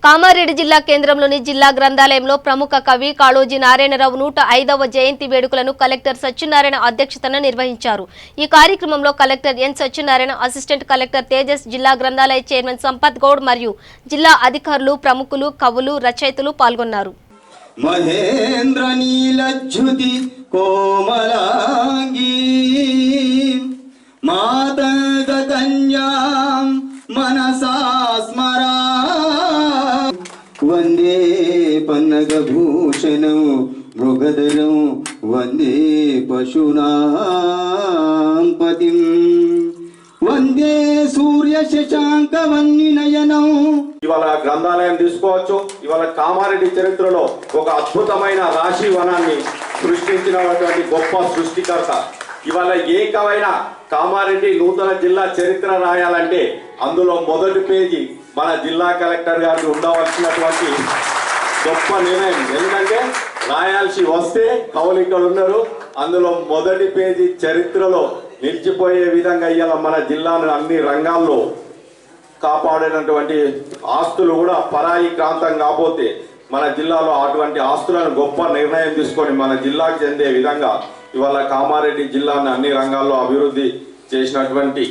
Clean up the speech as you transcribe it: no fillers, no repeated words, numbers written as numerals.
కామారెడ్డి జిల్లా కేంద్రంలోని జిల్లా గ్రంథాలయంలో ప్రముఖ కవి కాళోజీ నారాయణరావు 105వ జయంతి వేడుకలను కలెక్టర్ సత్యనారాయణ అధ్యక్షతన నిర్వహించారు. ఈ కార్యక్రమంలో collector N Satyanarayana, assistant collector Tejas, జిల్లా గ్రంథాలయ చైర్మన్ సంపత్ గౌడ్ మరియు జిల్లా అధికారులు, ప్రముఖులు, కవులు, రచయితలు పాల్గొన్నారు. మహేంద్ర నీలజ్జుతి కోమలాంగి మాతంగ కన్యాం మనసా స్మరా వందే పన్నగభూషణం మృగధరం వందే పశూనాం పతిం వందే సూర్య శశాంక వన్నినయనం. ఇవాళ గ్రంథాలయం తీసుకోవచ్చు. ఇవాళ కామారెడ్డి చరిత్రలో ఒక అద్భుతమైన రాశి వనాన్ని సృష్టించినటువంటి గొప్ప సృష్టికర్త. ఇవాళ ఏ కవైనా కామారెడ్డి నూతన జిల్లా చరిత్ర రాయాలంటే అందులో మొదటి పేజీ మన జిల్లా కలెక్టర్ గారికి ఉండవలసినటువంటి గొప్ప నిర్ణయం. ఎందుకంటే రాయాల్సి వస్తే కవులు ఇక్కడ ఉన్నారు. అందులో మొదటి పేజీ చరిత్రలో నిలిచిపోయే విధంగా ఇవాళ మన జిల్లాను అన్ని రంగాల్లో కాపాడినటువంటి ఆస్తులు కూడా పరాయి ప్రాంతం కాకపోతే మన జిల్లాలో అటువంటి ఆస్తులను గొప్ప నిర్ణయం తీసుకొని మన జిల్లాకు చెందే విధంగా ఇవాళ కామారెడ్డి జిల్లాను అన్ని రంగాల్లో అభివృద్ధి చేసినటువంటి